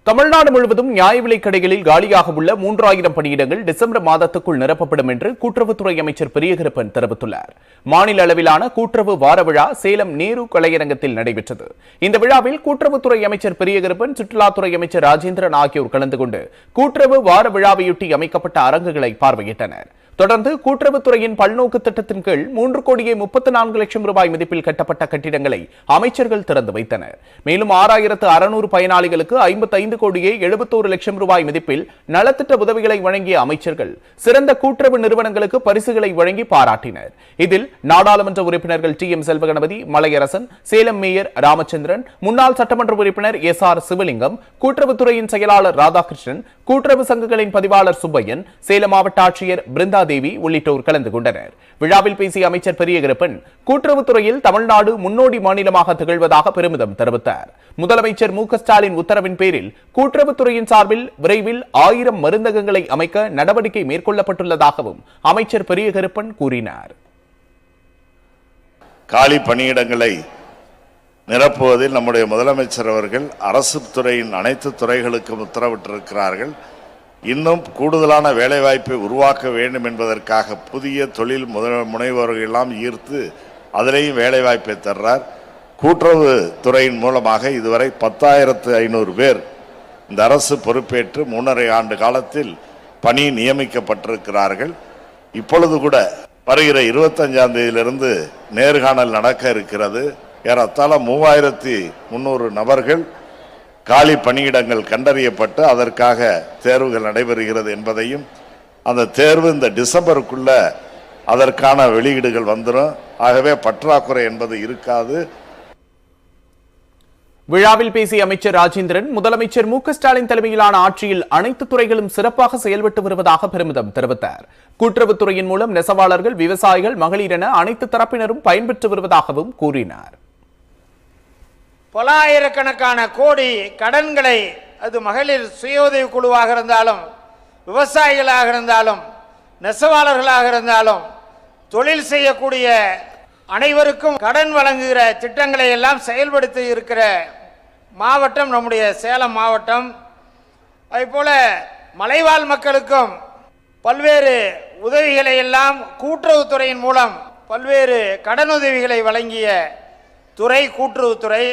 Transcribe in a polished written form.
தமிழ்நாடு முழுவதும் நியாய விலைக் கடைகளில் காலியாக உள்ள 3000 பணியிடங்கள் டிசம்பர் மாதத்துக்குள் நிரப்பப்படும் என்று கூட்டுறவுத்துறை அமைச்சர் பெரியகருப்பன் தெரிவித்துள்ளார். மாநில அளவிலான கூட்டுறவு வார விழா சேலம் நேரு கலையரங்கத்தில் நடைபெற்றது. இந்த விழாவில் கூட்டுறவுத்துறை அமைச்சர் பெரியகருப்பன், சுற்றுலாத்துறை அமைச்சர் ராஜேந்திரன் ஆகியோர் கலந்து கொண்டு கூட்டுறவு வார விழாவையொட்டி அமைக்கப்பட்ட அரங்குகளை பார்வையிட்டனர். தொடர்ந்து கூட்டுறவுத்துறையின் பல்நோக்கு திட்டத்தின் கீழ் 3,34,00,000 ரூபாய் மதிப்பில் கட்டப்பட்ட கட்டிடங்களை அமைச்சர்கள் திறந்து வைத்தனர். மேலும் 6,600 பயனாளிகளுக்கு 55,71,00,000 ரூபாய் மதிப்பில் நலத்திட்ட உதவிகளை வழங்கிய அமைச்சர்கள் சிறந்த கூட்டுறவு நிறுவனங்களுக்கு பரிசுகளை வழங்கி பாராட்டினர். இதில் நாடாளுமன்ற உறுப்பினர்கள் TM செல்வகணபதி, மலையரசன், சேலம் மேயர் ராமச்சந்திரன், முன்னாள் சட்டமன்ற உறுப்பினர் SR சிவலிங்கம், கூட்டுறவுத்துறையின் செயலாளர் ராதாகிருஷ்ணன், கூட்டுறவு சங்கங்களின் பதிவாளர் சுப்பையன், சேலம் மாவட்ட ஆட்சியர் பிருந்தா தேவி உள்ளிட்டோர் கலந்து கொண்டனர். விழாவில் பேசிய அமைச்சர் பெரியகருப்பன், கூட்டுறவுத்துறையில் தமிழ்நாடு முன்னோடி மாநிலமாக திகழ்வதாக பெருமிதம் தெரிவித்தார். முதலமைச்சர் மு க ஸ்டாலின் உத்தரவின் பேரில் கூட்டுறவுத்துறையின் சார்பில் விரைவில் 1000 மருந்தகங்களை அமைக்க நடவடிக்கை மேற்கொள்ளப்பட்டுள்ளதாகவும் அமைச்சர் பெரியகருப்பன் கூறினார். காலி பணியிடங்களை நிரப்புவதில் நம்முடைய முதலமைச்சர் அவர்கள் அரசு துறையின் அனைத்து துறைகளுக்கும் உத்தரவிட்டிருக்கிறார்கள். இன்னும் கூடுதலான வேலைவாய்ப்பை உருவாக்க வேண்டும் என்பதற்காக புதிய தொழில் முனைவோர்கள் எல்லாம் ஈர்த்து அதிலேயும் வேலைவாய்ப்பை தர்றார். கூட்டுறவு துறையின் மூலமாக இதுவரை 10,500 பேர் இந்த அரசு பொறுப்பேற்று 3.5 ஆண்டு காலத்தில் பணி நியமிக்கப்பட்டிருக்கிறார்கள். இப்பொழுது கூட வருகிற 25ஆம் தேதியிலிருந்து நேர்காணல் நடக்க இருக்கிறது. ஏறத்தாழ 3,300 நபர்கள் காலி பணியிடங்கள் கண்டறியப்பட்டு அதற்காக தேர்வுகள் நடைபெறுகிறது என்பதையும், அந்த தேர்வு இந்த டிசம்பருக்குள்ள அதற்கான வெளியீடுகள் வந்துடும். ஆகவே பற்றாக்குறை என்பது இருக்காது. விழாவில் பேசிய அமைச்சர் ராஜேந்திரன், முதலமைச்சர் மு க ஸ்டாலின் தலைமையிலான ஆட்சியில் அனைத்து துறைகளும் சிறப்பாக செயல்பட்டு வருவதாக பெருமிதம் தெரிவித்தார். கூட்டுறவுத்துறையின் மூலம் நெசவாளர்கள், விவசாயிகள், மகளிர் என அனைத்து தரப்பினரும் பயன்பெற்று வருவதாகவும் கூறினார். பலாயிரக்கணக்கான கோடி கடன்களை, அது மகளிர் சுய உதவி குழுவாக இருந்தாலும், விவசாயிகளாக இருந்தாலும், நெசவாளர்களாக இருந்தாலும், தொழில் செய்யக்கூடிய அனைவருக்கும் கடன் வழங்குகிற திட்டங்களை எல்லாம் செயல்படுத்தி இருக்கிற மாவட்டம் நம்முடைய சேலம் மாவட்டம். அதேபோல மலைவாழ் மக்களுக்கும் பல்வேறு உதவிகளை எல்லாம் கூட்டுறவுத்துறையின் மூலம் பல்வேறு கடனுதவிகளை வழங்கிய துறை கூட்டுறவுத்துறை.